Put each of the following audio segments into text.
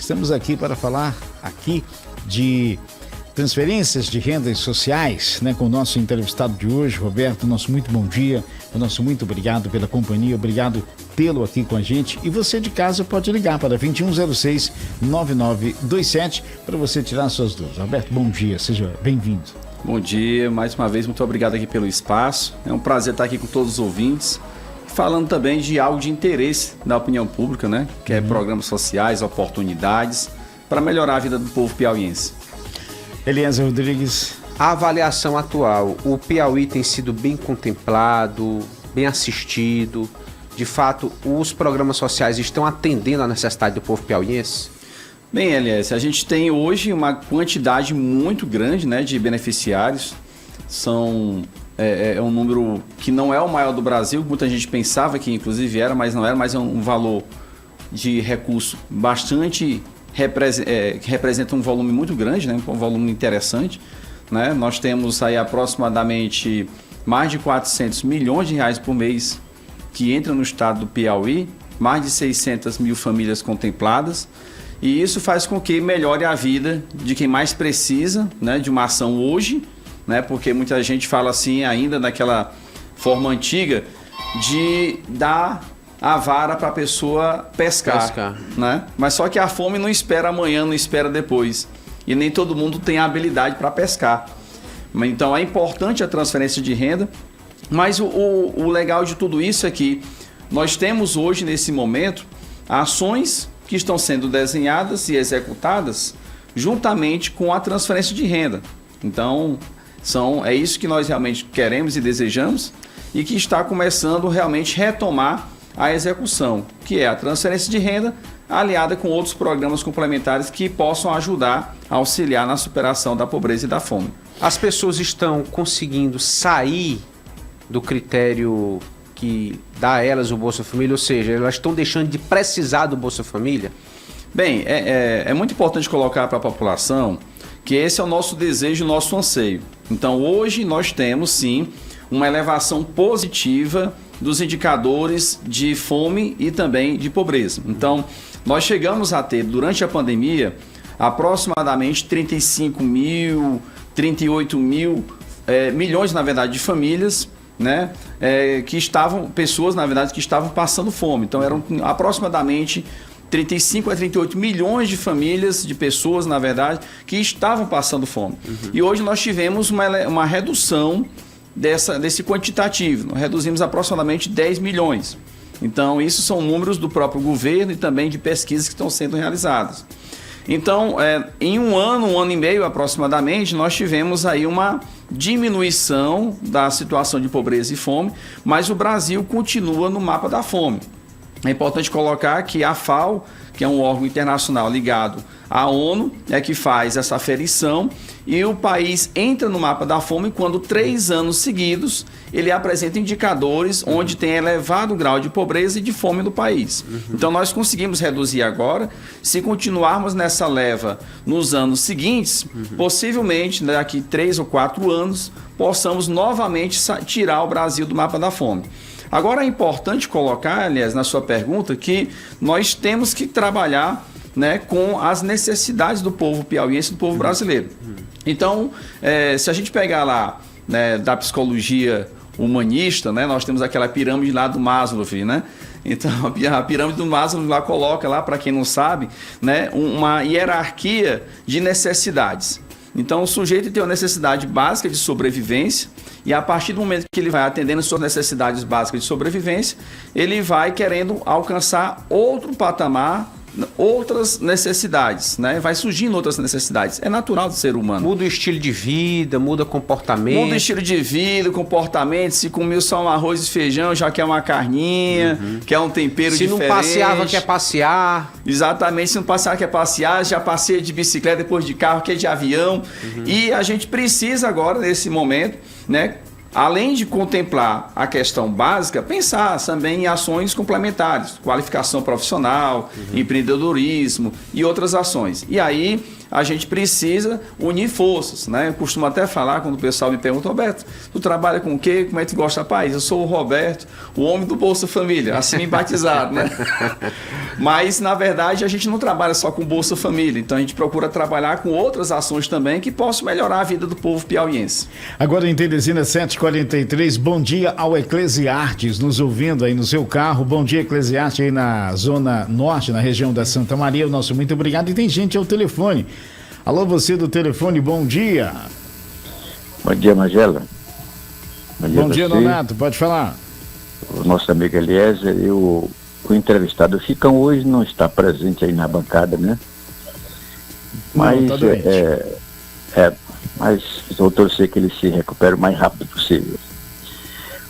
Estamos aqui para falar aqui de transferências de rendas sociais, né, com o nosso entrevistado de hoje, Roberto. Nosso muito bom dia, o nosso muito obrigado pela companhia, obrigado tê-lo aqui com a gente. E você de casa pode ligar para 2106-9927 para você tirar suas dúvidas. Roberto, bom dia, seja bem-vindo. Bom dia, mais uma vez, muito obrigado aqui pelo espaço. É um prazer estar aqui com todos os ouvintes, falando também de algo de interesse da opinião pública, né? Que é programas sociais, oportunidades, para melhorar a vida do povo piauiense. Eliezer Rodrigues. A avaliação atual, o Piauí tem sido bem contemplado, bem assistido. De fato, os programas sociais estão atendendo à necessidade do povo piauiense? Bem, Eliezer, a gente tem hoje uma quantidade muito grande, né, de beneficiários. É um número que não é o maior do Brasil, muita gente pensava que inclusive era, mas não era, mas é um valor de recurso bastante, que representa um volume muito grande, né, um volume interessante, né? Nós temos aí aproximadamente mais de 400 milhões de reais por mês que entram no estado do Piauí, mais de 600 mil famílias contempladas, e isso faz com que melhore a vida de quem mais precisa, né, de uma ação hoje, né, porque muita gente fala assim ainda daquela forma antiga de dar a vara para a pessoa pescar. Né? Mas só que a fome não espera amanhã, não espera depois, e nem todo mundo tem a habilidade para pescar. Então é importante a transferência de renda, mas o legal de tudo isso é que nós temos hoje, nesse momento, ações que estão sendo desenhadas e executadas juntamente com a transferência de renda. Então, é isso que nós realmente queremos e desejamos, e que está começando realmente a retomar a execução, que é a transferência de renda aliada com outros programas complementares que possam ajudar a auxiliar na superação da pobreza e da fome. As pessoas estão conseguindo sair do critério que dá a elas o Bolsa Família, ou seja, elas estão deixando de precisar do Bolsa Família? Bem, é muito importante colocar para a população que esse é o nosso desejo, o nosso anseio. Então, hoje nós temos, sim, uma elevação positiva dos indicadores de fome e também de pobreza. Então, nós chegamos a ter, durante a pandemia, aproximadamente 35 mil, 38 mil, milhões, na verdade, de famílias, né, pessoas, na verdade, que estavam passando fome. Então, eram aproximadamente 35 a 38 milhões de famílias, de pessoas, na verdade, que estavam passando fome. E hoje nós tivemos uma redução desse quantitativo. Nós reduzimos aproximadamente 10 milhões. Então, isso são números do próprio governo e também de pesquisas que estão sendo realizadas. Então, em um ano e meio aproximadamente, nós tivemos aí uma diminuição da situação de pobreza e fome, mas o Brasil continua no mapa da fome. É importante colocar que a FAO, que é um órgão internacional ligado à ONU, é que faz essa aferição, e o país entra no mapa da fome quando 3 anos seguidos ele apresenta indicadores onde tem elevado grau de pobreza e de fome no país. Então nós conseguimos reduzir agora. Se continuarmos nessa leva nos anos seguintes, possivelmente daqui 3 ou 4 anos possamos novamente tirar o Brasil do mapa da fome. Agora é importante colocar, aliás, na sua pergunta, que nós temos que trabalhar, né, com as necessidades do povo piauiense e do povo brasileiro. Então, se a gente pegar lá, né, da psicologia humanista, né, nós temos aquela pirâmide lá do Maslow, né? Então, a pirâmide do Maslow lá coloca, lá, para quem não sabe, né, uma hierarquia de necessidades. Então, o sujeito tem uma necessidade básica de sobrevivência, e a partir do momento que ele vai atendendo as suas necessidades básicas de sobrevivência, ele vai querendo alcançar outro patamar, outras necessidades, né? Vai surgindo outras necessidades. É natural do ser humano. Muda o estilo de vida, muda o comportamento. Muda o estilo de vida, comportamento. Se comeu só um arroz e feijão, já quer uma carninha, quer um tempero diferente. Se não passeava, quer passear. Exatamente, se não passeava, quer passear, já passeia de bicicleta, depois de carro, quer de avião. E a gente precisa agora, nesse momento, né, além de contemplar a questão básica, pensar também em ações complementares, qualificação profissional, empreendedorismo e outras ações. E aí a gente precisa unir forças, né? Eu costumo até falar, quando o pessoal me pergunta, Roberto, tu trabalha com o quê? Como é que tu gosta? Rapaz, eu sou o Roberto, o homem do Bolsa Família, assim me batizado, né? Mas, na verdade, a gente não trabalha só com Bolsa Família, então a gente procura trabalhar com outras ações também que possam melhorar a vida do povo piauiense. Agora em Teresina, 7h43, bom dia ao Eclesiastes, nos ouvindo aí no seu carro. Bom dia, Eclesiastes, aí na zona norte, na região da Santa Maria. O nosso muito obrigado. E tem gente ao telefone. Alô, você do telefone, bom dia. Bom dia, Magela. Bom dia, Nonato, pode falar. O nosso amigo Eliezer e o entrevistado ficam hoje, não está presente aí na bancada, né? Mas, não, tá mas vou torcer que ele se recupere o mais rápido possível.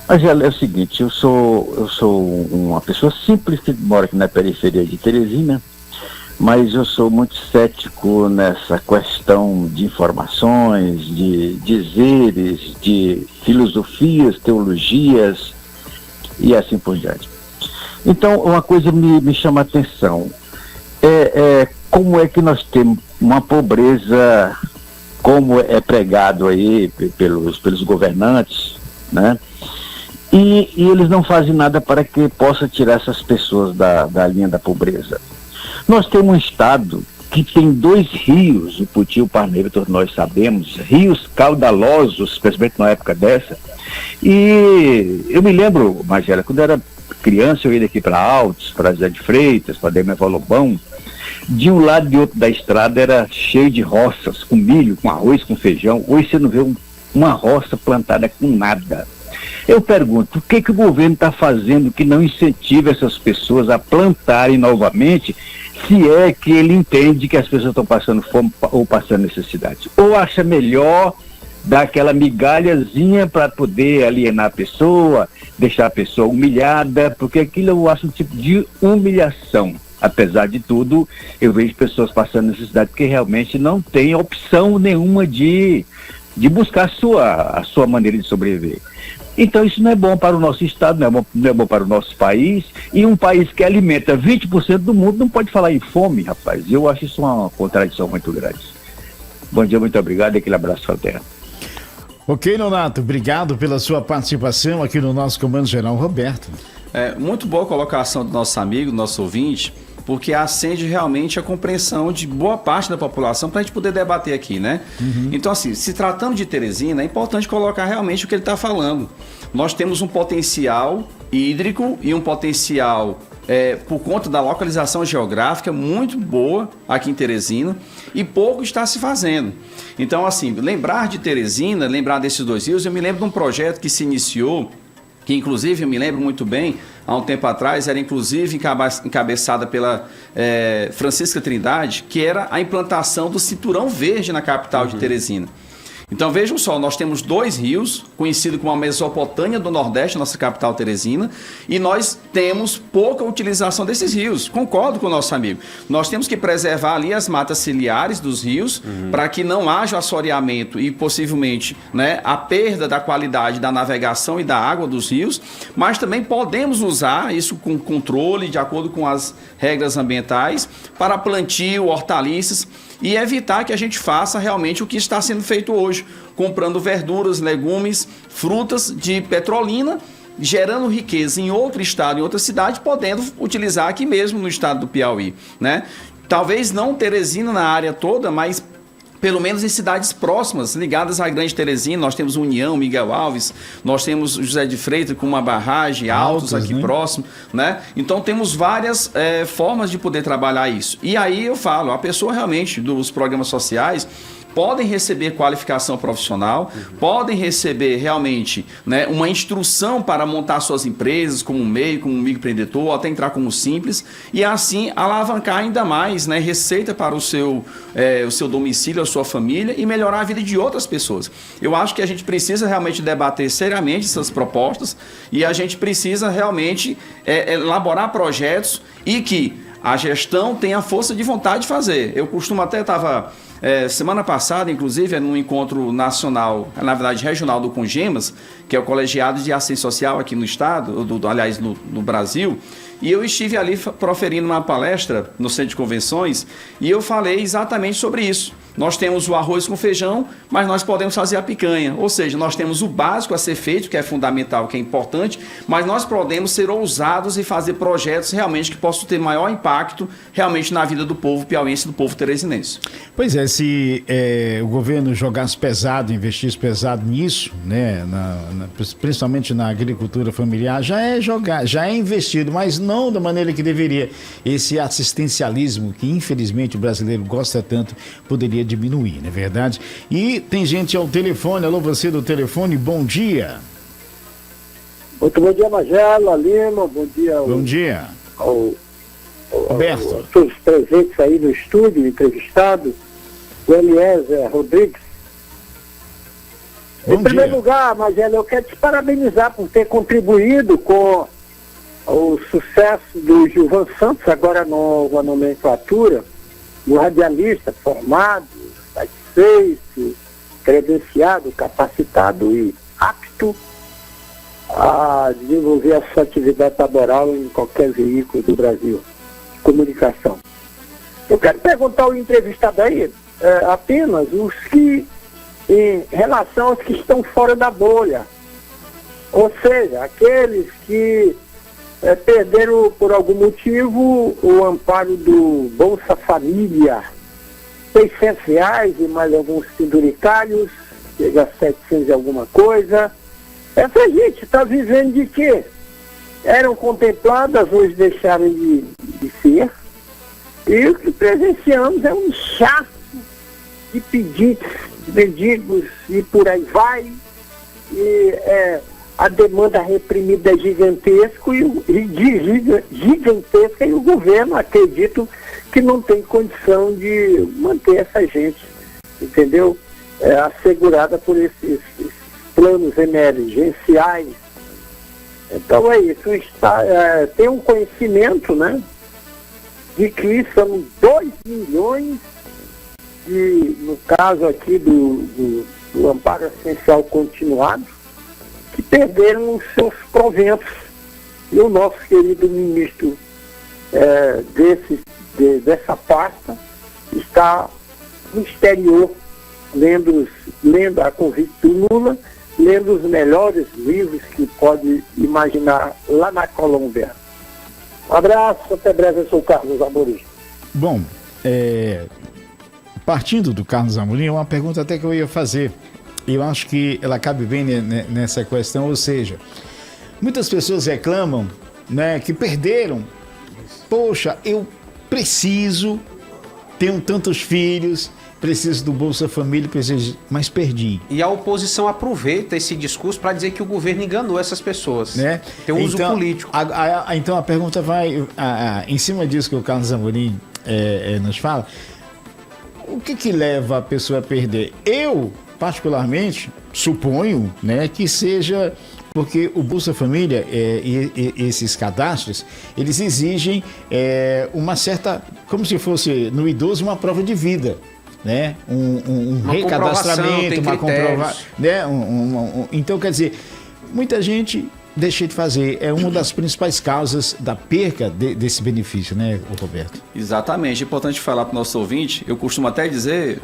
Mas é o seguinte, eu sou uma pessoa simples que mora aqui na periferia de Teresina, mas eu sou muito cético nessa questão de informações, de dizeres, de filosofias, teologias e assim por diante. Então, uma coisa me chama a atenção, como é que nós temos uma pobreza, como é pregado aí pelos governantes, né? E eles não fazem nada para que possa tirar essas pessoas da linha da pobreza. Nós temos um estado que tem 2 rios, o Puti e o Parnaíba, todos nós sabemos, rios caudalosos, especialmente na época dessa. E eu me lembro, Magela, quando eu era criança, eu ia daqui para Altos, para Zé de Freitas, para Demerval Lobão. De um lado e de outro da estrada era cheio de roças, com milho, com arroz, com feijão. Hoje você não vê uma roça plantada com nada. Eu pergunto, o que o governo está fazendo que não incentiva essas pessoas a plantarem novamente, se é que ele entende que as pessoas estão passando fome ou passando necessidade? Ou acha melhor dar aquela migalhazinha para poder alienar a pessoa, deixar a pessoa humilhada, porque aquilo eu acho um tipo de humilhação. Apesar de tudo, eu vejo pessoas passando necessidade porque realmente não tem opção nenhuma de buscar a sua maneira de sobreviver. Então isso não é bom para o nosso estado, não é bom para o nosso país, e um país que alimenta 20% do mundo não pode falar em fome, rapaz. Eu acho isso uma contradição muito grande. Bom dia, muito obrigado e aquele abraço fraterno. Ok, Nonato, obrigado pela sua participação aqui no nosso Comando Geral, Roberto. Muito boa a colocação do nosso amigo, do nosso ouvinte, porque acende realmente a compreensão de boa parte da população para a gente poder debater aqui, né? Uhum. Então, assim, se tratando de Teresina, é importante colocar realmente o que ele está falando. Nós temos um potencial hídrico e um potencial, por conta da localização geográfica, muito boa aqui em Teresina, e pouco está se fazendo. Então, assim, lembrar de Teresina, lembrar desses 2 rios, eu me lembro de um projeto que se iniciou, que inclusive eu me lembro muito bem, há um tempo atrás, era inclusive encabeçada pela Francisca Trindade, que era a implantação do Cinturão Verde na capital de Teresina. Então vejam só, nós temos 2 rios, conhecidos como a Mesopotâmia do Nordeste, nossa capital Teresina, e nós temos pouca utilização desses rios. Concordo com o nosso amigo. Nós temos que preservar ali as matas ciliares dos rios, para que não haja assoreamento e possivelmente, né, a perda da qualidade da navegação e da água dos rios, mas também podemos usar isso com controle, de acordo com as regras ambientais, para plantio, hortaliças, e evitar que a gente faça realmente o que está sendo feito hoje, comprando verduras, legumes, frutas de Petrolina, gerando riqueza em outro estado, em outra cidade, podendo utilizar aqui mesmo no estado do Piauí, né? Talvez não Teresina na área toda, mas pelo menos em cidades próximas, ligadas à Grande Teresina. Nós temos União, Miguel Alves, nós temos José de Freitas com uma barragem, Altos aqui, né, próximo, né? Então temos várias formas de poder trabalhar isso. E aí eu falo, a pessoa realmente dos programas sociais podem receber qualificação profissional, podem receber realmente, né, uma instrução para montar suas empresas como MEI, como microempreendedor, ou até entrar como simples, e assim alavancar ainda mais, né, receita para o seu domicílio, a sua família, e melhorar a vida de outras pessoas. Eu acho que a gente precisa realmente debater seriamente essas propostas, e a gente precisa realmente elaborar projetos e que a gestão tem a força de vontade de fazer. Eu costumo até estava semana passada, inclusive, num encontro nacional, na verdade regional do Congemas, que é o Colegiado de Assistência Social aqui no estado, aliás, no Brasil, e eu estive ali proferindo uma palestra no Centro de Convenções e eu falei exatamente sobre isso. Nós temos o arroz com feijão, mas nós podemos fazer a picanha. Ou seja, nós temos o básico a ser feito, que é fundamental, que é importante, mas nós podemos ser ousados e fazer projetos realmente que possam ter maior impacto realmente na vida do povo piauiense e do povo teresinense. Pois é, se o governo jogasse pesado, investisse pesado nisso, né, principalmente na agricultura familiar, já é investido, mas não da maneira que deveria. Esse assistencialismo que infelizmente o brasileiro gosta tanto poderia diminuir, não é verdade? E tem gente ao telefone. Alô, você do telefone, bom dia. Muito bom dia, Magela, Lima, bom dia. Bom dia. Roberto. Todos os presentes aí no estúdio, entrevistados, o Eliezer Rodrigues. Em primeiro lugar, Magela, eu quero te parabenizar por ter contribuído com o sucesso do Gilvan Santos, agora nova nomenclatura, o radialista formado, satisfeito, credenciado, capacitado e apto a desenvolver a sua atividade laboral em qualquer veículo do Brasil de comunicação. Eu quero perguntar ao entrevistado aí apenas os que, em relação aos que estão fora da bolha, ou seja, aqueles que perderam por algum motivo o amparo do Bolsa Família, R$600 e mais alguns penduricalhos, chega a 700 e alguma coisa. Essa gente está vivendo de quê? Eram contempladas, hoje deixaram de ser, e o que presenciamos é um inchaço de pedidos, mendigos e por aí vai, e a demanda reprimida é gigantesca e o governo, acredito, que não tem condição de manter essa gente, entendeu? Assegurada por esses planos emergenciais. Então é isso, tem um conhecimento, né, de que são 2 milhões no caso aqui do amparo essencial continuado, que perderam os seus proventos. E o nosso querido ministro dessa pasta está no exterior, lendo a convite do Lula, lendo os melhores livros que pode imaginar lá na Colômbia. Um abraço, até breve, eu sou o Carlos Amorim. Bom, partindo do Carlos Amorim, é uma pergunta até que eu ia fazer. Eu acho que ela cabe bem nessa questão, ou seja, muitas pessoas reclamam, né, que perderam. Poxa, eu preciso, tenho tantos filhos, preciso do Bolsa Família, mas perdi. E a oposição aproveita esse discurso para dizer que o governo enganou essas pessoas. Né? Tem um uso político. Então a pergunta vai em cima disso que o Carlos Amorim nos fala. O que leva a pessoa a perder? Eu, particularmente, suponho, né, que seja porque o Bolsa Família e esses cadastros, eles exigem uma certa, como se fosse no idoso, uma prova de vida, né? Um recadastramento, uma comprovação, né? Então, quer dizer, muita gente deixa de fazer. É uma das principais causas da perca desse benefício, né, Roberto? Exatamente. É importante falar para o nosso ouvinte, eu costumo até dizer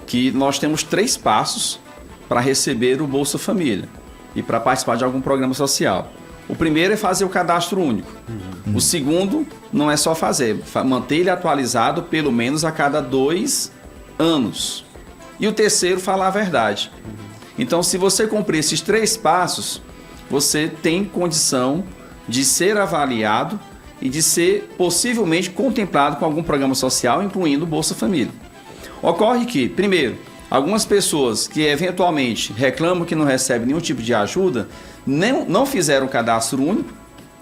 que nós temos 3 passos para receber o Bolsa Família e para participar de algum programa social. O primeiro é fazer o cadastro único. O segundo não é só fazer, manter ele atualizado pelo menos a cada 2 anos. E o terceiro, falar a verdade. Então, se você cumprir esses 3 passos, você tem condição de ser avaliado e de ser possivelmente contemplado com algum programa social, incluindo o Bolsa Família. Ocorre que, primeiro, algumas pessoas que eventualmente reclamam que não recebem nenhum tipo de ajuda, não fizeram o cadastro único,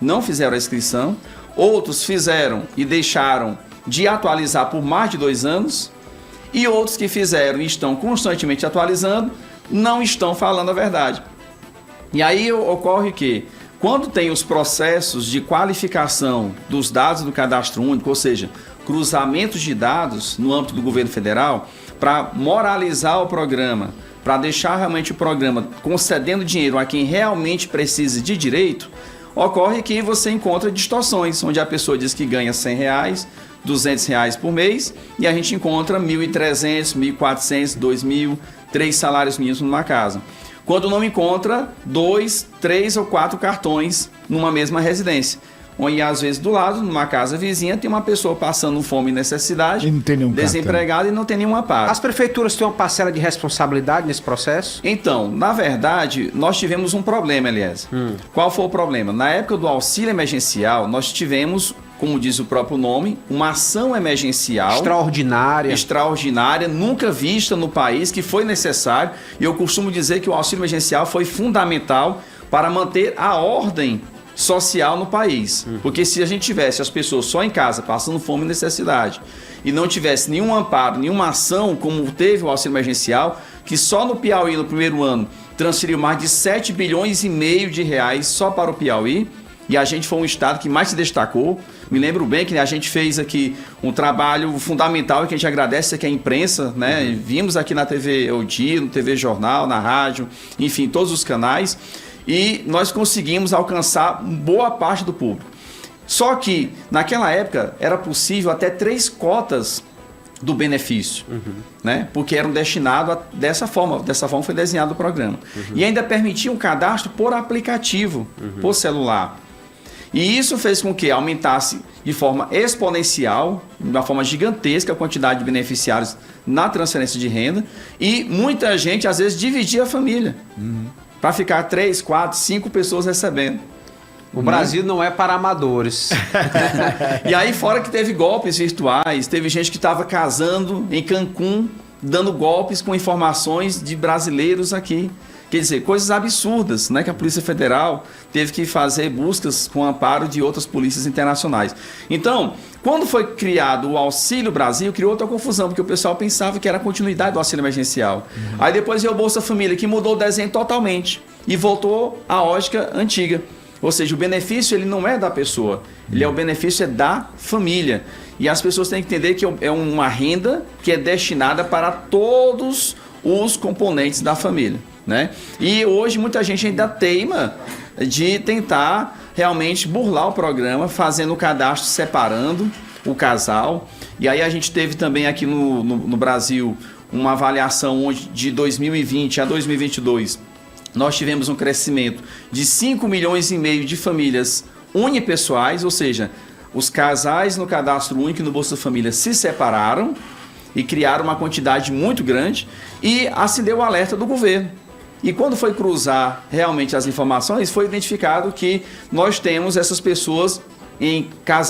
não fizeram a inscrição, outros fizeram e deixaram de atualizar por mais de 2 anos, e outros que fizeram e estão constantemente atualizando, não estão falando a verdade. E aí ocorre que Quando tem os processos de qualificação dos dados do cadastro único, ou seja, cruzamentos de dados no âmbito do governo federal, para moralizar o programa, para deixar realmente o programa concedendo dinheiro a quem realmente precisa de direito, ocorre que você encontra distorções, onde a pessoa diz que ganha R$100, R$200 por mês, e a gente encontra R$1.300, R$1.400, R$2.000, 3 salários mínimos numa casa. Quando não encontra 2, 3 ou 4 cartões numa mesma residência. E às vezes do lado, numa casa vizinha, tem uma pessoa passando fome e necessidade, e não tem nenhum desempregada e não tem nenhuma parte. As prefeituras têm uma parcela de responsabilidade nesse processo? Então, na verdade, nós tivemos um problema, Eliezer. Qual foi o problema? Na época do auxílio emergencial, nós tivemos, como diz o próprio nome, uma ação emergencial extraordinária, nunca vista no país, que foi necessário. E eu costumo dizer que o auxílio emergencial foi fundamental para manter a ordem social no país. Porque se a gente tivesse as pessoas só em casa, passando fome e necessidade, e não tivesse nenhum amparo, nenhuma ação, como teve o auxílio emergencial, que só no Piauí, no primeiro ano, transferiu mais de 7,5 bilhões de reais só para o Piauí, e a gente foi um estado que mais se destacou. Me lembro bem que a gente fez aqui um trabalho fundamental, que a gente agradece aqui à imprensa, né? Vimos aqui na TV O Dia, no TV Jornal, na rádio, enfim, todos os canais, e nós conseguimos alcançar boa parte do público. Só que, naquela época, era possível até 3 cotas do benefício, né? Porque eram destinados dessa forma foi desenhado o programa. E ainda permitia um cadastro por aplicativo, por celular. E isso fez com que aumentasse de forma exponencial, de uma forma gigantesca, a quantidade de beneficiários na transferência de renda, e muita gente, às vezes, dividia a família, para ficar 3, 4, 5 pessoas recebendo. O Brasil não é para amadores. E aí, fora que teve golpes virtuais, teve gente que estava casando em Cancún, dando golpes com informações de brasileiros aqui. Quer dizer, coisas absurdas, né? Que a Polícia Federal teve que fazer buscas com amparo de outras polícias internacionais. Então, quando foi criado o Auxílio Brasil, criou outra confusão, porque o pessoal pensava que era a continuidade do auxílio emergencial. Aí depois veio o Bolsa Família, que mudou o desenho totalmente e voltou à lógica antiga. Ou seja, o benefício ele não é da pessoa, o benefício é da família. E as pessoas têm que entender que é uma renda que é destinada para todos os componentes da família, né? E hoje muita gente ainda teima de tentar realmente burlar o programa, fazendo o cadastro separando o casal. E aí a gente teve também aqui no Brasil uma avaliação onde de 2020 a 2022 nós tivemos um crescimento de 5,5 milhões de famílias unipessoais, ou seja, os casais no cadastro único e no Bolsa Família se separaram e criaram uma quantidade muito grande, e acendeu o alerta do governo. E quando foi cruzar realmente as informações, foi identificado que nós temos essas pessoas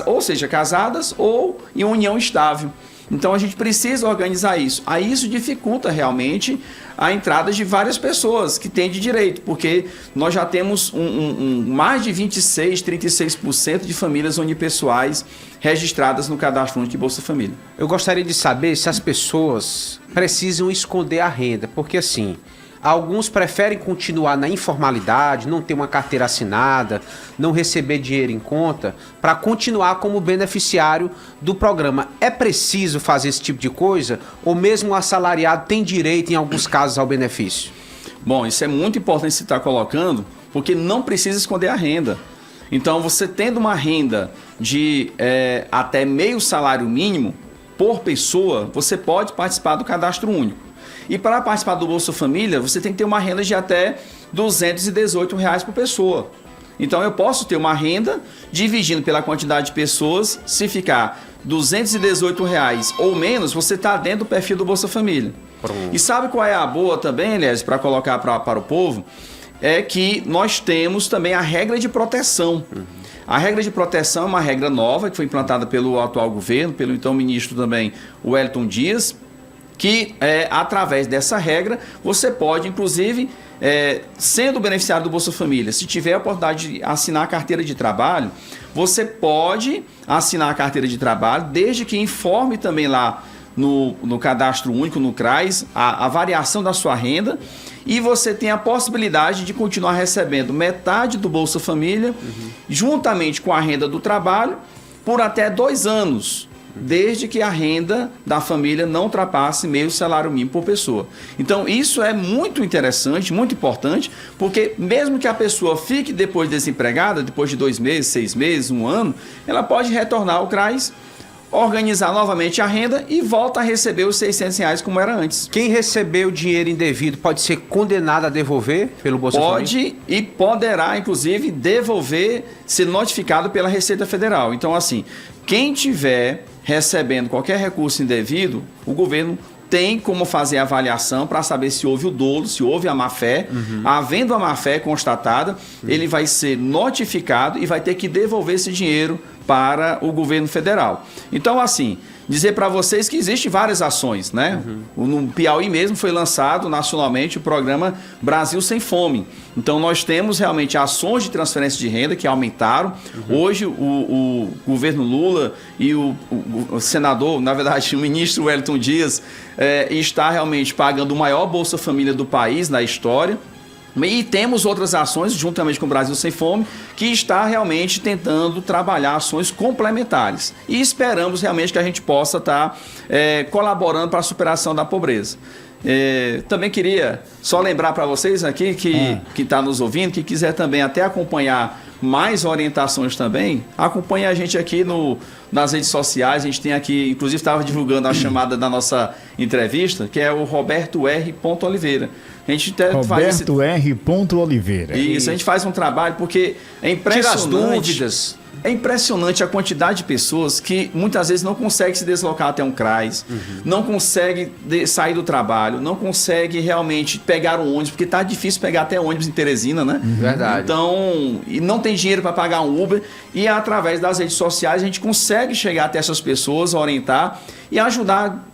ou seja, casadas ou em união estável. Então a gente precisa organizar isso. Aí isso dificulta realmente a entrada de várias pessoas que têm de direito, porque nós já temos mais de 26%, 36% de famílias unipessoais registradas no Cadastro Único de Bolsa Família. Eu gostaria de saber se as pessoas precisam esconder a renda, porque assim, alguns preferem continuar na informalidade, não ter uma carteira assinada, não receber dinheiro em conta, para continuar como beneficiário do programa. É preciso fazer esse tipo de coisa? Ou mesmo o assalariado tem direito, em alguns casos, ao benefício? Bom, isso é muito importante você estar colocando, porque não precisa esconder a renda. Então, você tendo uma renda de até meio salário mínimo por pessoa, você pode participar do Cadastro Único. E para participar do Bolsa Família, você tem que ter uma renda de até R$ 218 por pessoa. Então eu posso ter uma renda, dividindo pela quantidade de pessoas, se ficar R$ 218 ou menos, você está dentro do perfil do Bolsa Família. E sabe qual é a boa também, Elias, para colocar para o povo? É que nós temos também a regra de proteção. A regra de proteção é uma regra nova, que foi implantada pelo atual governo, pelo então ministro também, o Wellington Dias, que através dessa regra você pode, inclusive, sendo beneficiário do Bolsa Família, se tiver a oportunidade de assinar a carteira de trabalho, você pode assinar a carteira de trabalho, desde que informe também lá no cadastro único, no CRAS, a variação da sua renda, e você tem a possibilidade de continuar recebendo metade do Bolsa Família, juntamente com a renda do trabalho, por até 2 anos, desde que a renda da família não ultrapasse meio salário mínimo por pessoa. Então, isso é muito interessante, muito importante, porque mesmo que a pessoa fique depois desempregada, depois de 2 meses, 6 meses, 1 ano, ela pode retornar ao CRAS, organizar novamente a renda e volta a receber os R$600 como era antes. Quem recebeu dinheiro indevido pode ser condenado a devolver pelo Bolsa Família? Pode e poderá, inclusive, devolver, ser notificado pela Receita Federal. Então, assim, quem tiver recebendo qualquer recurso indevido, o governo tem como fazer a avaliação para saber se houve o dolo, se houve a má-fé. Havendo a má-fé constatada, ele vai ser notificado e vai ter que devolver esse dinheiro para o governo federal. Então, assim, dizer para vocês que existem várias ações, né? No Piauí mesmo foi lançado nacionalmente o programa Brasil Sem Fome. Então, nós temos realmente ações de transferência de renda que aumentaram. Hoje, o governo Lula e o senador, na verdade, o ministro Wellington Dias, está realmente pagando o maior Bolsa Família do país na história. E temos outras ações, juntamente com o Brasil Sem Fome, que está realmente tentando trabalhar ações complementares. E esperamos realmente que a gente possa estar colaborando para a superação da pobreza. Também queria só lembrar para vocês aqui que está nos ouvindo, que quiser também até acompanhar mais orientações também, acompanhe a gente aqui nas redes sociais. A gente tem aqui, inclusive estava divulgando a chamada da nossa entrevista, que é o Roberto R. Oliveira. A gente Roberto R. Oliveira. Isso, a gente faz um trabalho porque é impressionante. Tira as dúvidas. É impressionante a quantidade de pessoas que muitas vezes não conseguem se deslocar até um CRAS, não conseguem sair do trabalho, não conseguem realmente pegar um ônibus, porque tá difícil pegar até ônibus em Teresina, né? Verdade. Então, e não tem dinheiro para pagar um Uber, e através das redes sociais a gente consegue chegar até essas pessoas, orientar e ajudar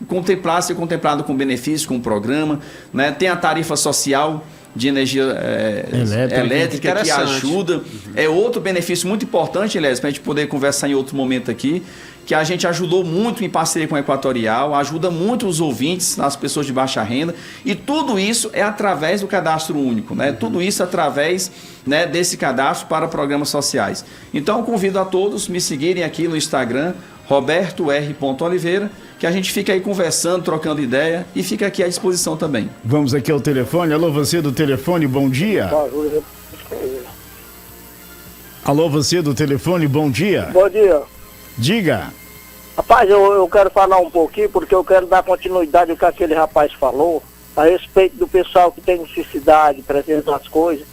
a ser contemplado com benefício, com o programa, né? Tem a tarifa social de energia elétrica que ajuda. É outro benefício muito importante, Elias, para a gente poder conversar em outro momento aqui, que a gente ajudou muito em parceria com a Equatorial, ajuda muito os ouvintes, as pessoas de baixa renda, e tudo isso é através do cadastro único, né? Tudo isso através, né, desse cadastro para programas sociais. Então, convido a todos me seguirem aqui no Instagram, Roberto R. Oliveira, que a gente fica aí conversando, trocando ideia, e fica aqui à disposição também. Vamos aqui ao telefone. Alô, você do telefone, bom dia. Alô, você do telefone, bom dia. Bom dia. Diga. Rapaz, eu quero falar um pouquinho, porque eu quero dar continuidade ao que aquele rapaz falou, a respeito do pessoal que tem necessidade, precisa das coisas.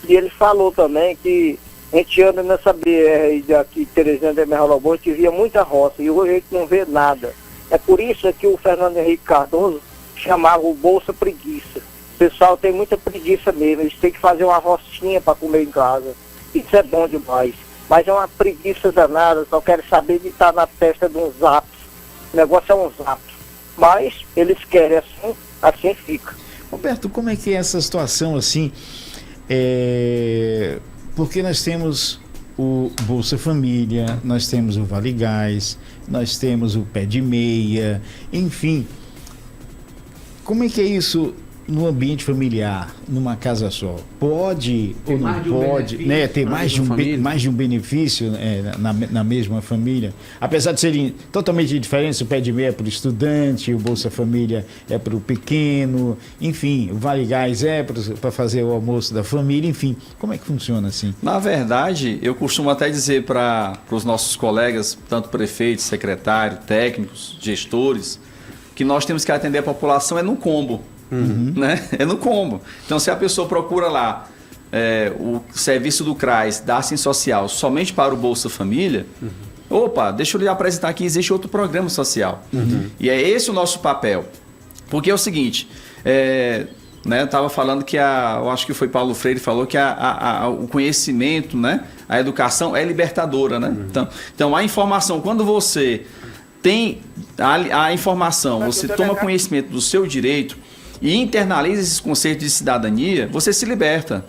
E ele falou também que a gente anda nessa BR aqui, Teresina de Merlobão, a gente via muita roça, e hoje a gente não vê nada. É por isso que o Fernando Henrique Cardoso chamava o Bolsa Preguiça. O pessoal tem muita preguiça mesmo, eles têm que fazer uma rocinha para comer em casa. Isso é bom demais. Mas é uma preguiça danada, só quero saber de estar na testa de um zap. O negócio é um zap. Mas eles querem assim fica. Roberto, como é que é essa situação assim? Porque nós temos o Bolsa Família, nós temos o Vale Gás, nós temos o Pé de Meia, enfim. Como é que é isso no ambiente familiar, numa casa só? Pode ou não pode, né, ter mais de um benefício na mesma família? Apesar de serem totalmente diferentes, o Pé de Meia é para o estudante, o Bolsa Família é para o pequeno, enfim, o Vale Gás é para fazer o almoço da família, enfim. Como é que funciona assim? Na verdade, eu costumo até dizer para os nossos colegas, tanto prefeitos, secretários, técnicos, gestores, que nós temos que atender a população no combo. Né? É no combo. Então, se a pessoa procura lá o serviço do CRAS, da Assistência Social, somente para o Bolsa Família, opa, deixa eu lhe apresentar que existe outro programa social. E é esse o nosso papel. Porque é o seguinte, né, eu estava falando que eu acho que foi Paulo Freire falou que o conhecimento, né, a educação é libertadora, né? Então a informação, quando você tem a informação, você toma conhecimento do seu direito e internaliza esses conceitos de cidadania, você se liberta.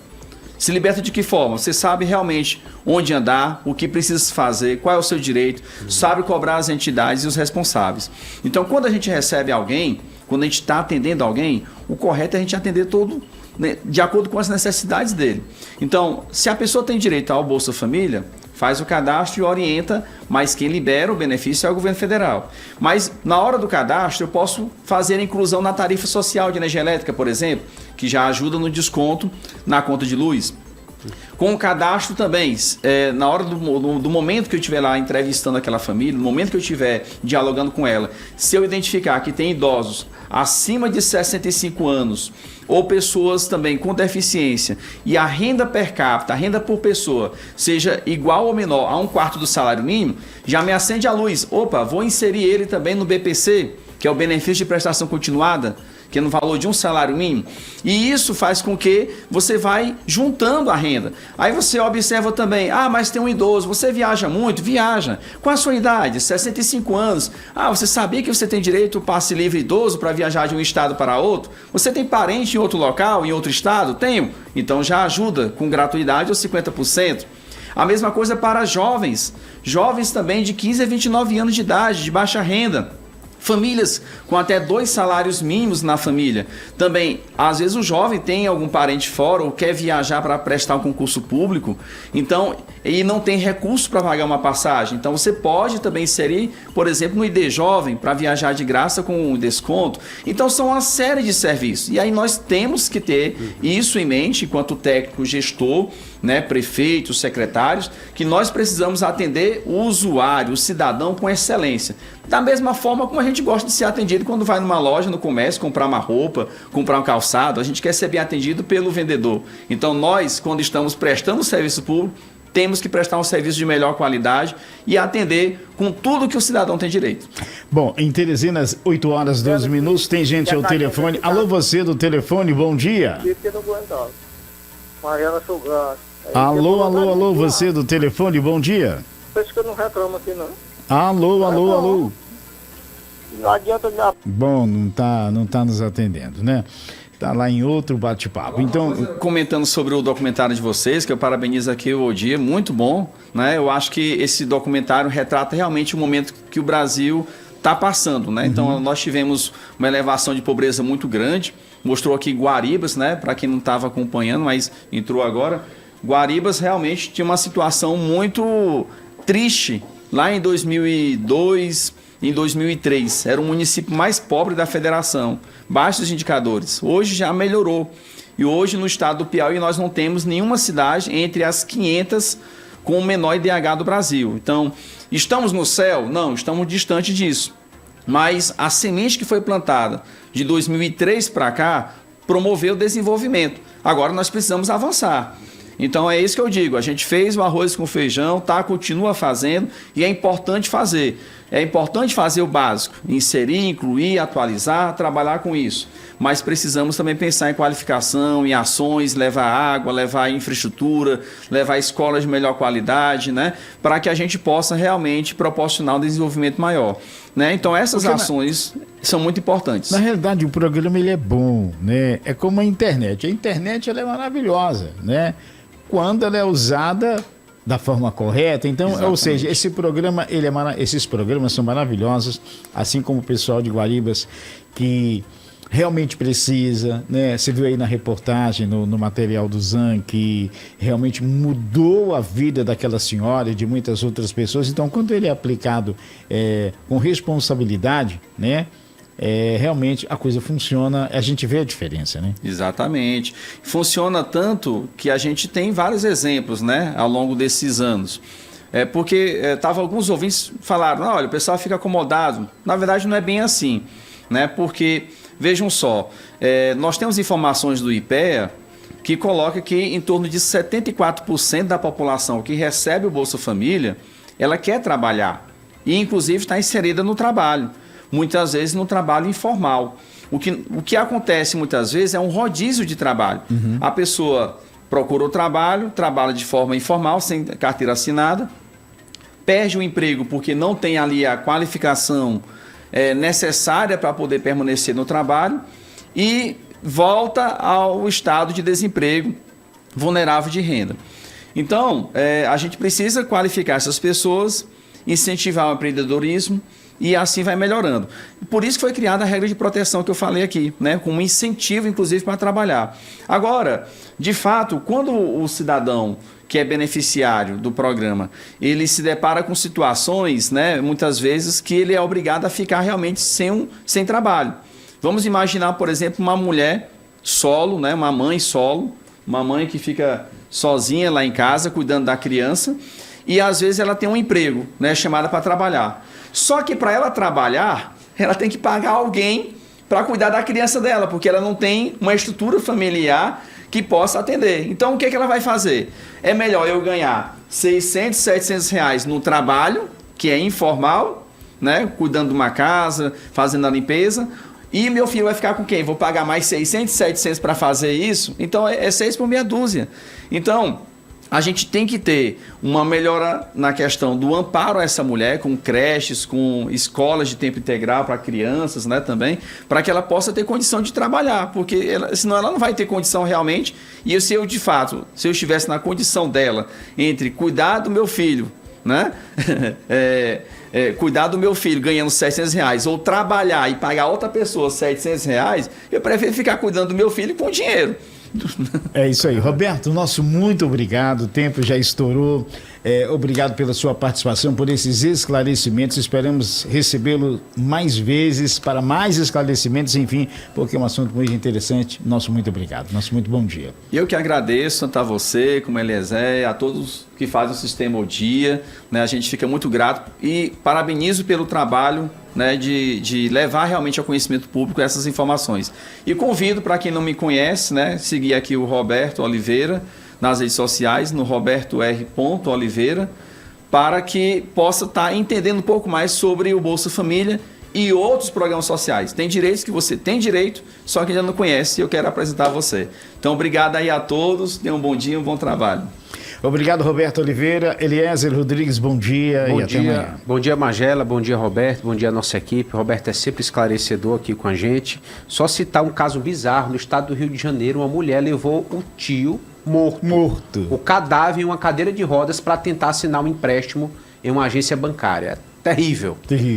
Se liberta de que forma? Você sabe realmente onde andar, o que precisa fazer, qual é o seu direito, sabe cobrar as entidades e os responsáveis. Então, quando a gente recebe alguém, quando a gente está atendendo alguém, o correto é a gente atender todo, né, de acordo com as necessidades dele. Então, se a pessoa tem direito ao Bolsa Família, faz o cadastro e orienta, mas quem libera o benefício é o governo federal. Mas na hora do cadastro eu posso fazer a inclusão na tarifa social de energia elétrica, por exemplo, que já ajuda no desconto na conta de luz. Com o cadastro também, na hora do momento que eu estiver lá entrevistando aquela família, no momento que eu estiver dialogando com ela, se eu identificar que tem idosos acima de 65 anos ou pessoas também com deficiência e a renda per capita, a renda por pessoa, seja igual ou menor a 1/4 do salário mínimo, já me acende a luz. Opa, vou inserir ele também no BPC, que é o benefício de prestação continuada, que é no valor de um salário mínimo. E isso faz com que você vai juntando a renda. Aí você observa também, mas tem um idoso, você viaja muito? Viaja. Qual a sua idade? 65 anos. Você sabia que você tem direito ao passe livre idoso para viajar de um estado para outro? Você tem parente em outro local, em outro estado? Tenho. Então já ajuda com gratuidade ou 50%. A mesma coisa para jovens. Jovens também de 15 a 29 anos de idade, de baixa renda. Famílias com até 2 salários mínimos na família. Também, às vezes o jovem tem algum parente fora ou quer viajar para prestar um concurso público, então, e não tem recurso para pagar uma passagem. Então você pode também inserir, por exemplo, no ID Jovem, para viajar de graça com um desconto. Então são uma série de serviços. E aí nós temos que ter isso em mente, enquanto técnico, gestor, né, prefeitos, secretários, que nós precisamos atender o usuário, o cidadão com excelência. Da mesma forma como a gente gosta de ser atendido quando vai numa loja, no comércio, comprar uma roupa, comprar um calçado, a gente quer ser bem atendido pelo vendedor. Então nós, quando estamos prestando serviço público, temos que prestar um serviço de melhor qualidade e atender com tudo que o cidadão tem direito. Bom, em Teresina, 8h12, tem gente ao telefone. Alô, você do telefone, bom dia. Alô, você do telefone, bom dia. Penso que eu não reclamo aqui, não. Alô. Não adianta já. Bom, não tá nos atendendo, né? Tá lá em outro bate-papo. Então, comentando sobre o documentário de vocês, que eu parabenizo aqui o Odir, muito bom, né? Eu acho que esse documentário retrata realmente o momento que o Brasil está passando, né? Então, nós tivemos uma elevação de pobreza muito grande. Mostrou aqui Guaribas, né? Para quem não estava acompanhando, mas entrou agora. Guaribas realmente tinha uma situação muito triste lá em 2002, em 2003. Era o município mais pobre da federação, baixos indicadores. Hoje já melhorou. E hoje no estado do Piauí nós não temos nenhuma cidade entre as 500 com o menor IDH do Brasil. Então, estamos no céu? Não, estamos distante disso. Mas a semente que foi plantada de 2003 para cá promoveu o desenvolvimento. Agora nós precisamos avançar. Então é isso que eu digo, a gente fez o arroz com feijão, continua fazendo e é importante fazer. É importante fazer o básico, inserir, incluir, atualizar, trabalhar com isso. Mas precisamos também pensar em qualificação, em ações, levar água, levar infraestrutura, levar escolas de melhor qualidade, né? Para que a gente possa realmente proporcionar um desenvolvimento maior. Né? Então essas ações são muito importantes. Na realidade o programa ele é bom, né? É como a internet. A internet ela é maravilhosa, né? Quando ela é usada da forma correta. Então, ou seja, esse programa, esses programas são maravilhosos, assim como o pessoal de Guaribas, que realmente precisa, né? Você viu aí na reportagem, no material do ZAN, que realmente mudou a vida daquela senhora e de muitas outras pessoas. Então, quando ele é aplicado com responsabilidade, né? Realmente a coisa funciona, a gente vê a diferença, né? Exatamente. Funciona tanto que a gente tem vários exemplos, né, ao longo desses anos. Porque alguns ouvintes falaram, olha, o pessoal fica acomodado. Na verdade, não é bem assim, né? Porque, vejam só, nós temos informações do IPEA que coloca que em torno de 74% da população que recebe o Bolsa Família, ela quer trabalhar e, inclusive, está inserida no trabalho. Muitas vezes no trabalho informal. O que acontece muitas vezes é um rodízio de trabalho. A pessoa procura o trabalho, trabalha de forma informal, sem carteira assinada, perde o emprego porque não tem ali a qualificação necessária para poder permanecer no trabalho e volta ao estado de desemprego vulnerável de renda. Então, a gente precisa qualificar essas pessoas, incentivar o empreendedorismo e assim vai melhorando. Por isso que foi criada a regra de proteção que eu falei aqui, né? Com um incentivo, inclusive, para trabalhar. Agora, de fato, quando o cidadão que é beneficiário do programa, ele se depara com situações, né, muitas vezes, que ele é obrigado a ficar realmente sem trabalho. Vamos imaginar, por exemplo, uma mulher solo, né, uma mãe solo, uma mãe que fica sozinha lá em casa, cuidando da criança, e às vezes ela tem um emprego, né, chamada para trabalhar. Só que para ela trabalhar, ela tem que pagar alguém para cuidar da criança dela, porque ela não tem uma estrutura familiar que possa atender. Então, o que ela vai fazer? É melhor eu ganhar 600, 700 reais no trabalho, que é informal, né, cuidando de uma casa, fazendo a limpeza, e meu filho vai ficar com quem? Vou pagar mais 600, 700 para fazer isso? Então, é 6 por meia dúzia. Então, a gente tem que ter uma melhora na questão do amparo a essa mulher, com creches, com escolas de tempo integral para crianças, né, também, para que ela possa ter condição de trabalhar, porque senão ela não vai ter condição realmente. E se eu, de fato, se eu estivesse na condição dela, entre cuidar do meu filho, né, cuidar do meu filho ganhando 700 reais, ou trabalhar e pagar outra pessoa 700 reais, eu prefiro ficar cuidando do meu filho com dinheiro. É isso aí. Roberto, nosso muito obrigado. O tempo já estourou. Obrigado pela sua participação, por esses esclarecimentos. Esperamos recebê-lo mais vezes para mais esclarecimentos, enfim, porque é um assunto muito interessante. Nosso muito obrigado. Nosso muito bom dia. Eu que agradeço tanto a você, como a Eliezer, a todos que fazem o Sistema O Dia, né? A gente fica muito grato e parabenizo pelo trabalho, né, de levar realmente ao conhecimento público essas informações. E convido, para quem não me conhece, né, seguir aqui o Roberto Oliveira nas redes sociais, no Roberto R. Oliveira, para que possa estar entendendo um pouco mais sobre o Bolsa Família e outros programas sociais. Tem direitos que você tem direito, só que ainda não conhece, e eu quero apresentar a você. Então, obrigado aí a todos, tenham um bom dia, um bom trabalho. Obrigado, Roberto Oliveira. Eliezer Rodrigues, bom dia Bom e dia, até amanhã. bom dia, Magela, bom dia, Roberto, bom dia, nossa equipe. Roberto é sempre esclarecedor aqui com a gente. Só citar um caso bizarro, no estado do Rio de Janeiro, uma mulher levou o tio morto. O cadáver em uma cadeira de rodas para tentar assinar um empréstimo em uma agência bancária. Terrível. Terrível.